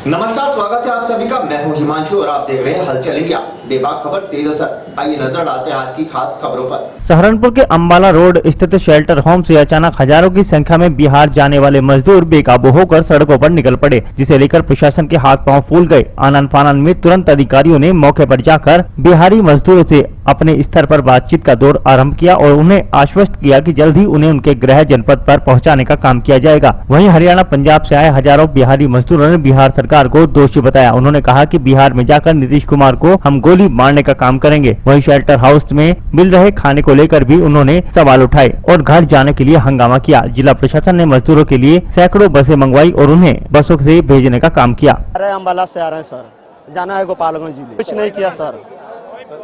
नमस्कार, स्वागत है आप सभी का। मैं हूं हिमांशु और आप देख रहे हैं हलचल इंडिया। बेबाक खबर तेज असर। आइए नजर डालते हैं आज की खास खबरों पर। सहारनपुर के अंबाला रोड स्थित शेल्टर होम से अचानक हजारों की संख्या में बिहार जाने वाले मजदूर बेकाबू होकर सड़कों पर निकल पड़े, जिसे लेकर प्रशासन के हाथ पांव फूल गए। आनन फानन में तुरंत अधिकारियों ने मौके पर जाकर बिहारी मजदूरों से अपने स्तर पर बातचीत का दौर आरंभ किया और उन्हें आश्वस्त किया कि जल्द ही उन्हें उनके गृह जनपद पर पहुंचाने का काम किया जाएगा। वहीं हरियाणा, पंजाब से आए हजारों बिहारी मजदूरों ने बिहार सरकार को दोषी बताया। उन्होंने कहा कि बिहार में जाकर नीतीश कुमार को हम गोली मारने का काम करेंगे। वहीं शेल्टर हाउस में मिल रहे खाने को लेकर भी उन्होंने सवाल उठाए और घर जाने के लिए हंगामा किया। जिला प्रशासन ने मजदूरों के लिए सैकड़ों बसें मंगवाई और उन्हें बसों से भेजने का काम किया। अम्बाला से आ रहे हैं सर, जाना है गोपालगंज जिले। कुछ नहीं किया सर।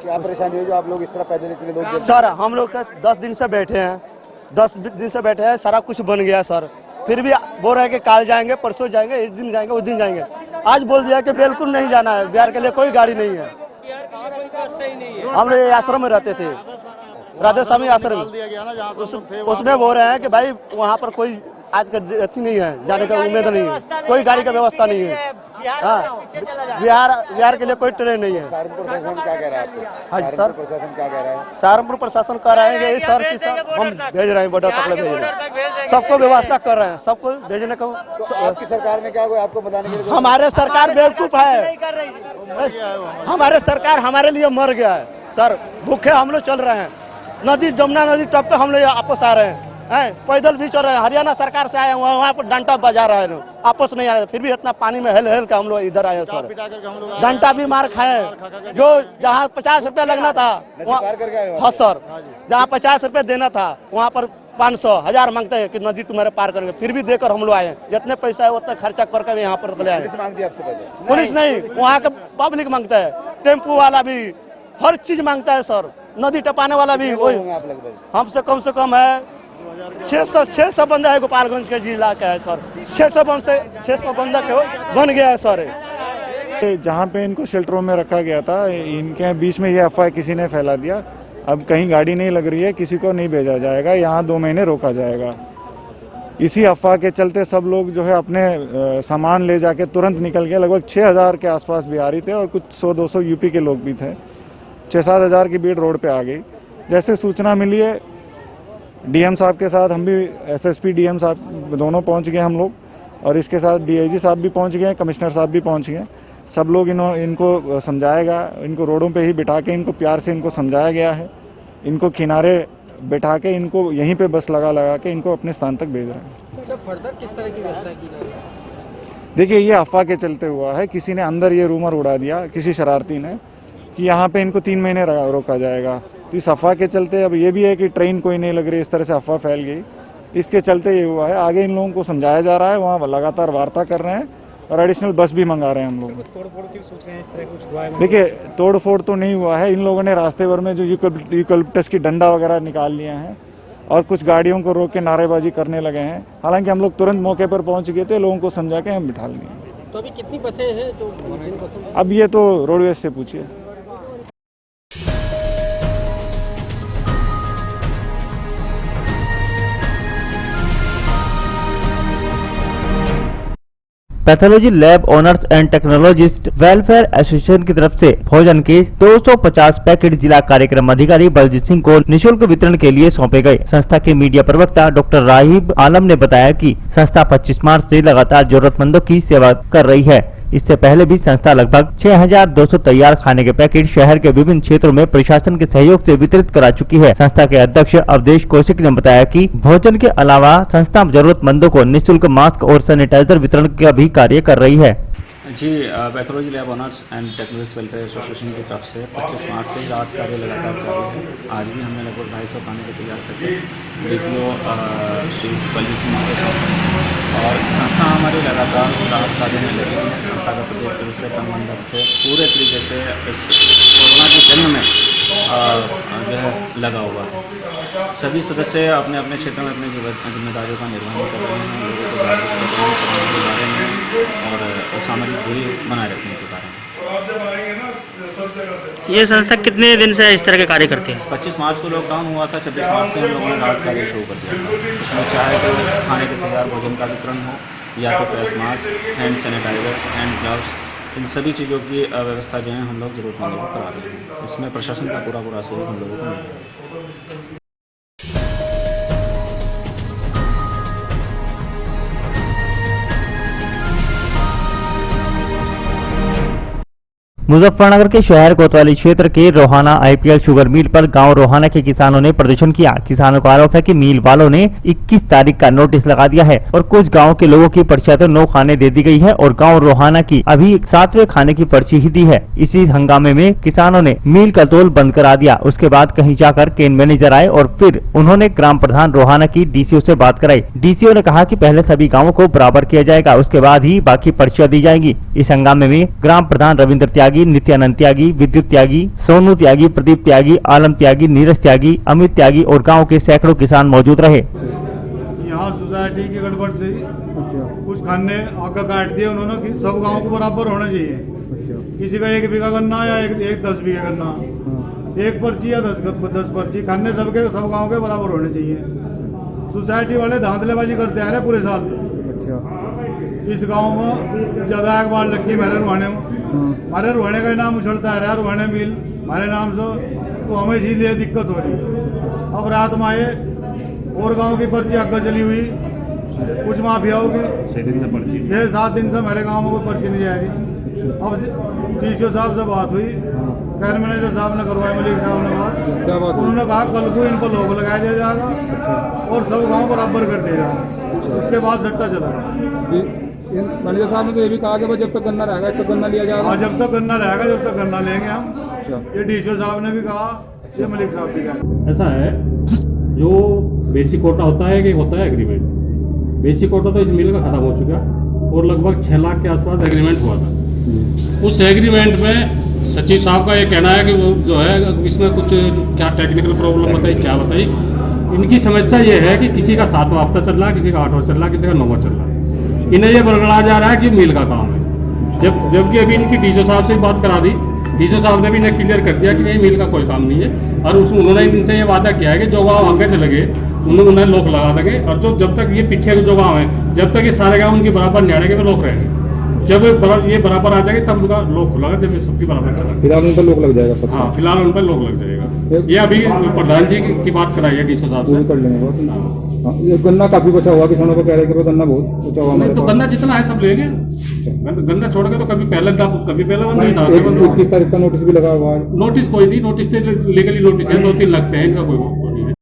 क्या परेशानी है जो आप लोग इस तरह पैदल निकले लोग? सर हम लोग 10 दिन से बैठे हैं, 10 दिन से बैठे हैं, सारा कुछ बन गया सर। फिर भी बोल रहे हैं कि कल जाएंगे, परसों जाएंगे, इस दिन जाएंगे, उस दिन जाएंगे। आज बोल दिया कि बिल्कुल नहीं जाना है, बिहार के लिए कोई गाड़ी नहीं है। हम लोग आश्रम में रहते थे, राधे स्वामी आश्रम, उसमें बोल रहे हैं कि भाई वहाँ पर कोई आज का अथी नहीं है, जाने का उम्मीद नहीं है, कोई गाड़ी का व्यवस्था नहीं है। हाँ, बिहार के लिए कोई ट्रेन नहीं है। सहारनपुर प्रशासन क्या कह रहा है आपको? हाँ जी सर, प्रशासन क्या कह रहा है? सहारनपुर प्रशासन कह रहे हैं कि सर कि सर हम भेज रहे हैं, बॉर्डर तक भेज रहे हैं, सबको व्यवस्था कर रहे हैं, सबको भेजने को। तो आपकी सरकार ने क्या हुआ आपको बताने के लिए? हमारे सरकार बेवकूफ है, हमारे सरकार हमारे लिए मर गया है सर। भूखे हम लोग चल रहे हैं, नदी जमुना नदी टप के हम लोग आपस आ रहे हैं, पैदल भी चल रहे हैं। हरियाणा सरकार से आए वहाँ पर डंटा बजा रहे हैं, आपस नहीं आ रहे, फिर भी इतना पानी में हेल के हम लोग इधर आए सर। डंटा भी मार खाए, जो जहाँ 50 रुपया लगना था हाँ सर, जहाँ 50 रुपया देना था वहाँ पर 500 1000 मांगते हैं कि नदी तुम्हारे पार करेंगे। फिर भी देकर हम लोग आए, जितने पैसा है उतना खर्चा करके यहाँ पर चले आए। पुलिस नहीं, वहाँ का पब्लिक मांगता है, टेम्पू वाला भी हर चीज मांगता है सर, नदी टपाने वाला भी। वही हमसे कम से कम है 600 बंदा है, गोपालगंज के जिला का है सर। 600 बंदा के बन गया है सर। जहाँ पे इनको शेल्टरों में रखा गया था, इनके बीच में ये अफवाह किसी ने फैला दिया। अब कहीं गाड़ी नहीं लग रही है, किसी को नहीं भेजा जाएगा, यहाँ 2 महीने रोका जाएगा। इसी अफवाह के चलते सब लोग जो है अपने सामान ले जाके तुरंत निकल गए। लगभग 6000 के आसपास बिहारी थे और कुछ 100-200 यूपी के लोग भी थे। 6-7 हज़ार की भीड़ रोड पे आ गई। जैसे सूचना मिली है, डीएम साहब के साथ हम भी, एसएसपी डीएम साहब दोनों पहुंच गए हम लोग, और इसके साथ डीआईजी साहब भी पहुंच गए, कमिश्नर साहब भी पहुंच गए। सब लोग इनको समझाएगा, इनको रोडों पे ही बिठा के इनको प्यार से इनको समझाया गया है। इनको किनारे बिठा के इनको यहीं पे बस लगा के इनको अपने स्थान तक भेज रहे हैं। फर्दर किस तरह की व्यवस्था की जाए? देखिए, ये अफवाह के चलते हुआ है, किसी ने अंदर ये रूमर उड़ा दिया, किसी शरारती ने, कि यहाँ पे इनको 3 महीने रोका जाएगा। तो इस अफवाह के चलते अब ये भी है कि ट्रेन कोई नहीं लग रही, इस तरह से अफवाह फैल गई, इसके चलते ये हुआ है। आगे इन लोगों को समझाया जा रहा है, वहाँ लगातार वार्ता कर रहे हैं और एडिशनल बस भी मंगा रहे हैं हम लोग। तोड़-फोड़ की सोच रहे हैं, इस तरह कुछ हुआ है? देखिए, तोड़ फोड़ तो नहीं हुआ है, इन लोगों ने रास्ते भर में जो यूकलिप्टस की डंडा वगैरह निकाल लिया है और कुछ गाड़ियों को रोक के नारेबाजी करने लगे हैं। हालांकि हम लोग तुरंत मौके पर पहुँच गए थे, लोगों को समझा के हम बिठा लिए। तो अभी कितनी बसें हैं जो? अब ये तो रोडवेज से पूछिए। Pathology lab owners and technologist welfare association की तरफ से भोजन के 250 पैकेट जिला कार्यक्रम अधिकारी बलजीत सिंह को निःशुल्क वितरण के लिए सौंपे गए। संस्था के मीडिया प्रवक्ता डॉक्टर राहिब आलम ने बताया कि संस्था 25 मार्च से लगातार जरूरतमंदों की सेवा कर रही है। इससे पहले भी संस्था लगभग 6200 तैयार खाने के पैकेट शहर के विभिन्न क्षेत्रों में प्रशासन के सहयोग से वितरित करा चुकी है। संस्था के अध्यक्ष अवधेश कौशिक ने बताया कि भोजन के अलावा संस्था जरूरतमंदों को निःशुल्क मास्क और सैनिटाइजर वितरण का भी कार्य कर रही है। जी, pathology lab owners and technologist welfare association की तरफ से 25 मार्च से राहत कार्य लगातार जारी है। आज भी हमने लगभग 250 खाने के तैयार करके डीपीओ श्री बलजीत सिंह के साथ, और संस्था हमारी लगातार राहत कार्य में लगी है। संस्था का प्रत्येक सदस्य तन मन धन से पूरे तरीके से इस कोरोना की जंग में जो है लगा हुआ है। सभी सदस्य अपने अपने क्षेत्र में अपनी जिम्मेदारियों का निर्वहन कर रहे हैं, लोगों को जागरूक कर रहे हैं कोरोना के बारे में और सामाजिक दूरी बनाए रखने के बारे में। ये संस्था कितने दिन से इस तरह के कार्य करती है? 25 मार्च को लॉकडाउन हुआ था, 26 मार्च से हम लोगों ने राहत कार्य शुरू कर दिया था। उसमें चाहे तो खाने के तैयार भोजन का वितरण हो, या तो face mask, hand sanitizer, hand gloves, इन सभी चीज़ों की व्यवस्था जो है हम लोग ज़रूरतमंदों को करा रहे हैं। इसमें प्रशासन का पूरा सहयोग हम लोगों को मिल रहा है। मुजफ्फरनगर के शहर कोतवाली क्षेत्र के रोहाना आईपीएल शुगर मिल पर गांव रोहाना के किसानों ने प्रदर्शन किया। किसानों का आरोप है कि मिल वालों ने 21 तारीख का नोटिस लगा दिया है और कुछ गांव के लोगों की पर्चियां तो 9 खाने दे दी गई है और गांव रोहाना की अभी 7वें खाने की पर्ची ही दी है। इसी हंगामे में किसानों ने मिल का तोल बंद करा दिया। उसके बाद कहीं जाकर केन मैनेजर आए और फिर उन्होंने ग्राम प्रधान रोहाना की डीसीओ से बात कराई। डीसीओ ने कहा कि पहले सभी गाँवों को बराबर किया जाएगा, उसके बाद ही बाकी पर्चियां दी जाएगी। इस हंगामे में ग्राम प्रधान रविंद्र त्यागी, नित्यानंद त्यागी, विद्युत त्यागी, सोनू त्यागी, प्रदीप त्यागी, आलम त्यागी, नीरज त्यागी, अमित त्यागी और गांव के सैकड़ों किसान मौजूद रहे। यहाँ सोसाइटी की गड़बड़ से कुछ खाने आगे काट दिए उन्होंने कि सब गांव को बराबर होना चाहिए। किसी का 1 बीघा करना या एक 10 बीघा करना, 1 पर्ची या 10 पर्ची खाने सबके सब गांव के बराबर होने चाहिए। सोसाइटी वाले धांधलेबाजी करते आ रहे पूरे साल। इस गांव में ज्यादा एक बार लगी मेरे रुहाने में, हमारे रुहाने का नाम उछलता है, रुहाने मिल हमारे नाम से, तो हमें इसीलिए दिक्कत हो रही। अब रात में आए और गांव की पर्ची आगे चली हुई, कुछ माफियाओं की 6-7 दिन से मेरे गांव में कोई पर्ची नहीं जा रही। अब डीसीओ साहब से बात हुई, कैर मैनेजर साहब ने करवाई, मलिक साहब ने बात, उन्होंने कहा कल को इन पर लोग लगा दिया जाएगा और सब गाँव बराबर कर दिया जाएगा। उसके बाद सट्टा चलेगा। मैनेजर साहब ने तो ये भी कहा कि भाई जब तक गन्ना रहेगा तब गन्ना लिया जाएगा। जब तक गन्ना रहेगा जब तक गन्ना लेंगे हम। ये डीसीओ साहब ने भी कहा, ये मलिक साहब भी कहा। ऐसा है, जो बेसिक कोटा होता है कि होता है एग्रीमेंट। बेसिक कोटा तो इस मिल का खत्म हो चुका और लगभग 6 लाख के आसपास एग्रीमेंट हुआ था। उस एग्रीमेंट में सचिव साहब का ये कहना है कि वो जो है इसमें कुछ क्या टेक्निकल प्रॉब्लम बताई, क्या बताई। इनकी समस्या ये है कि किसी का 7वां हफ्ता चल रहा है, किसी का 8वां चल रहा है, किसी का 9वां चल रहा है। इन्हें ये बरगड़ा जा रहा है कि मिल का काम है, जबकि अभी इनकी डीसीओ साहब से बात करा दी। डीसीओ साहब ने भी इन्हें क्लियर कर दिया कि ये मिल का कोई काम नहीं है और उन्होंने इनसे ये वादा किया है कि जो गाँव आगे चले गए उन्हें लोग लगा देंगे और जो जब तक ये पीछे के जो गाँव है जब तक ये सारे गाँव उनकी बराबर नहीं आएंगे वो लोग रहेंगे। जब ये बराबर आ जाएंगे तब उनका लोग खुलेगा, जब ये सबकी बराबर चला। फिलहाल उन पर लोग लग जाएगा सब। हाँ, फिलहाल उन पर लोग लग जाएगा। ये अभी प्रधान जी की बात कराई है डीसीओ साहब से, कर लेंगे। ये गन्ना काफी बचा हुआ, किसानों को कह रहे कि गन्ना बहुत बचा हुआ। तो गन्ना जितना है सब लेंगे। गन्ना छोड़ के तो कभी पहले बंद नहीं था। 21 तारीख का नोटिस भी लगा हुआ है। नोटिस कोई नहीं, नोटिस लीगली नोटिस है, 2-3 लगते हैं, इनका कोई नहीं है।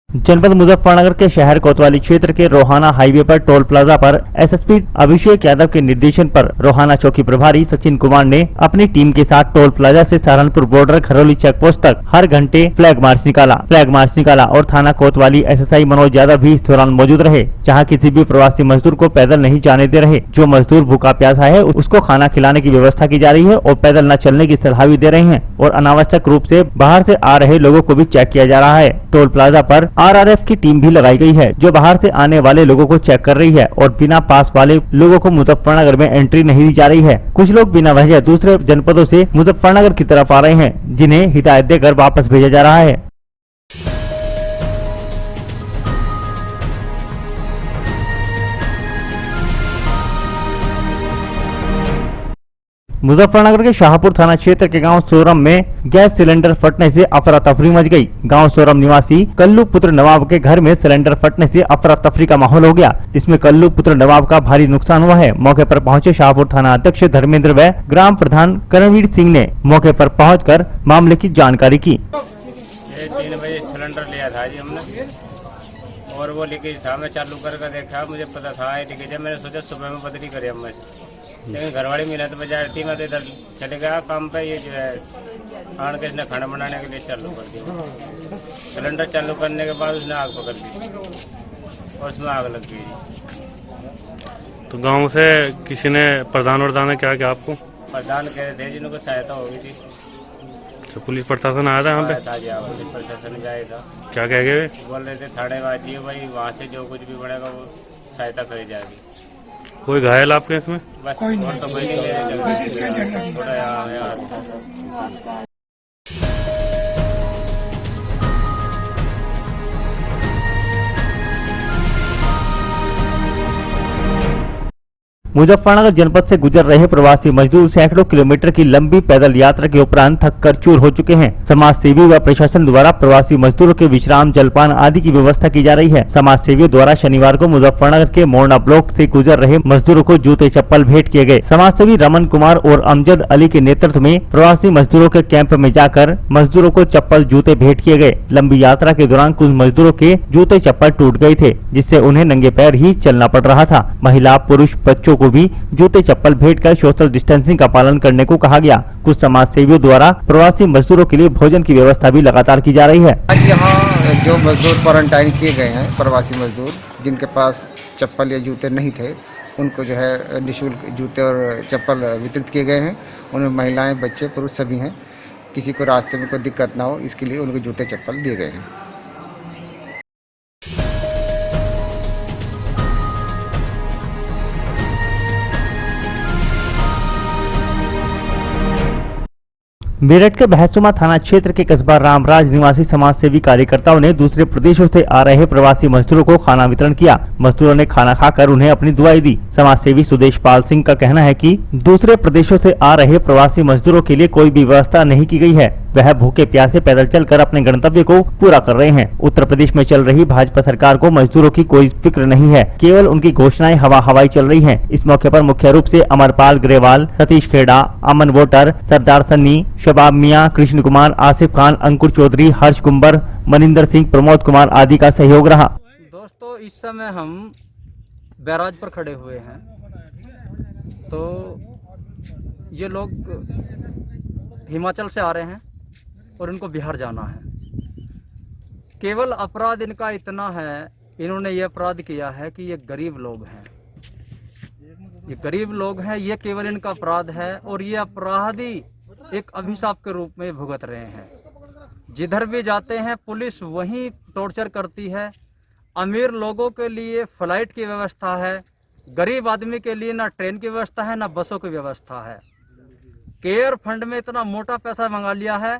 जनपद मुजफ्फरनगर के शहर कोतवाली क्षेत्र के रोहाना हाईवे पर टोल प्लाजा पर एसएसपी अभिषेक यादव के निर्देशन पर रोहाना चौकी प्रभारी सचिन कुमार ने अपनी टीम के साथ टोल प्लाजा से Saharanpur border Kharauli check post तक हर घंटे फ्लैग मार्च निकाला और थाना कोतवाली एसएसआई मनोज यादव भी इस दौरान मौजूद रहे, जहाँ किसी भी प्रवासी मजदूर को पैदल नहीं जाने दे रहे। जो मजदूर भूखा प्यासा है उसको खाना खिलाने की व्यवस्था की जा रही है और पैदल न चलने की सलाह भी दे रहे हैं और अनावश्यक रूप से बाहर से आ रहे लोगों को भी चेक किया जा रहा है। टोल प्लाजा पर आरआरएफ की टीम भी लगाई गई है जो बाहर से आने वाले लोगों को चेक कर रही है और बिना पास वाले लोगों को मुजफ्फरनगर में एंट्री नहीं दी जा रही है। कुछ लोग बिना वजह दूसरे जनपदों से मुजफ्फरनगर की तरफ आ रहे हैं जिन्हें हिदायत देकर वापस भेजा जा रहा है। मुजफ्फरनगर के शाहपुर थाना क्षेत्र के गांव सोरम में गैस सिलेंडर फटने से अफरा तफरी मच गई। गांव सोरम निवासी कल्लू पुत्र नवाब के घर में सिलेंडर फटने से अफरा तफरी का माहौल हो गया। इसमें कल्लू पुत्र नवाब का भारी नुकसान हुआ है। मौके पर पहुंचे शाहपुर थाना अध्यक्ष धर्मेंद्र व ग्राम प्रधान करणवीर सिंह ने मौके पर पहुंचकर मामले की जानकारी की। 3 बजे सिलेंडर लिया था जी हमने और वो लीकेज था, मैं चालू करके देखा, मुझे पता था लीकेज है। मैंने सोचा सुबह में बदली करे हम से, लेकिन घरवाड़ी मिला तो बजाय थी, मैं तो इधर चले गया काम पे। ये जो है आन के इसने खाना बनाने के लिए चालू कर दिया। सिलेंडर चालू करने के बाद उसने आग पकड़ दी और उसमें आग लग गई। तो गांव से किसी ने प्रधान वरदान ने क्या किया आपको? प्रधान कह रहे थे जिनको सहायता होगी थी। तो पुलिस प्रशासन आया था यहाँ पे? था जी, पुलिस प्रशासन भी आया था। क्या कह गए? बोल रहे थे थाने बाजी है भाई, वहाँ से जो कुछ भी बनेगा वो सहायता करी जाएगी। कोई घायल आपके इसमें? बस कोई नहीं, तो कोई नहीं, बस इसका मुजफ्फरनगर जनपद से गुजर रहे प्रवासी मजदूर सैकड़ों किलोमीटर की लंबी पैदल यात्रा के उपरांत थक कर चूर हो चुके हैं। समाज सेवी व प्रशासन द्वारा प्रवासी मजदूरों के विश्राम, जलपान आदि की व्यवस्था की जा रही है। समाज सेवियों द्वारा शनिवार को मुजफ्फरनगर के मोरना ब्लॉक से गुजर रहे मजदूरों को जूते चप्पल भेंट किए गए। समाज सेवी रमन कुमार और अमजद अली के नेतृत्व में प्रवासी मजदूरों के कैंप में जाकर मजदूरों को चप्पल जूते भेंट किए गए। लंबी यात्रा के दौरान कुछ मजदूरों के जूते चप्पल टूट गए थे, जिससे उन्हें नंगे पैर ही चलना पड़ रहा था। महिला, पुरुष, बच्चों को भी जूते चप्पल भेंट कर सोशल डिस्टेंसिंग का पालन करने को कहा गया। कुछ समाज सेवियों द्वारा प्रवासी मजदूरों के लिए भोजन की व्यवस्था भी लगातार की जा रही है। आज यहाँ जो मजदूर क्वारंटाइन किए गए हैं, प्रवासी मजदूर जिनके पास चप्पल या जूते नहीं थे, उनको जो है निःशुल्क जूते और चप्पल वितरित किए गए हैं। उनमें महिलाएं, बच्चे, पुरुष सभी हैं। किसी को रास्ते में कोई दिक्कत ना हो, इसके लिए उनको जूते चप्पल दिए गए हैं। मेरठ के बहसुमा थाना क्षेत्र के कस्बा रामराज निवासी समाज सेवी कार्यकर्ताओं ने दूसरे प्रदेशों से आ रहे प्रवासी मजदूरों को खाना वितरण किया। मजदूरों ने खाना खाकर उन्हें अपनी दुआएं दी। समाज सेवी सुदेश पाल सिंह का कहना है कि दूसरे प्रदेशों से आ रहे प्रवासी मजदूरों के लिए कोई भी व्यवस्था नहीं की गई है। वह भूखे प्यासे पैदल चलकर अपने गंतव्य को पूरा कर रहे हैं। उत्तर प्रदेश में चल रही भाजपा सरकार को मजदूरों की कोई फिक्र नहीं है, केवल उनकी घोषणाएं हवाई चल रही हैं। इस मौके पर मुख्य रूप से अमरपाल ग्रेवाल, सतीश खेड़ा, अमन वोटर, सरदार सन्नी, शबाब मियां, कृष्ण कुमार, आसिफ खान, अंकुर चौधरी, हर्ष कुंबर, मनिंदर सिंह, प्रमोद कुमार आदि का सहयोग रहा। दोस्तों, इस समय हम बैराज पर खड़े हुए हैं, तो ये लोग हिमाचल से आ रहे हैं और इनको बिहार जाना है। केवल अपराध इनका इतना है, इन्होंने ये अपराध किया है कि ये गरीब लोग हैं। ये गरीब लोग हैं, ये केवल इनका अपराध है और ये अपराधी एक अभिशाप के रूप में भुगत रहे हैं। जिधर भी जाते हैं पुलिस वहीं टॉर्चर करती है। अमीर लोगों के लिए फ्लाइट की व्यवस्था है, गरीब आदमी के लिए ना ट्रेन की व्यवस्था है ना बसों की व्यवस्था है। केयर फंड में इतना मोटा पैसा मंगा लिया है,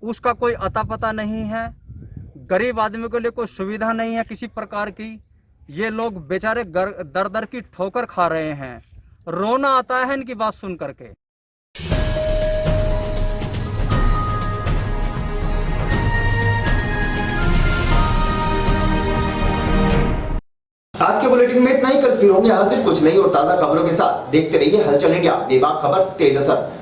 उसका कोई अता पता नहीं है। गरीब आदमी के लिए कोई सुविधा नहीं है किसी प्रकार की। ये लोग बेचारे दर दर की ठोकर खा रहे हैं। रोना आता है इनकी बात सुन करके। आज के बुलेटिन में इतना ही। कल फिर होंगे हाजिर कुछ नई और ताजा खबरों के साथ। देखते रहिए हलचल इंडिया, बेबाक खबर तेज असर।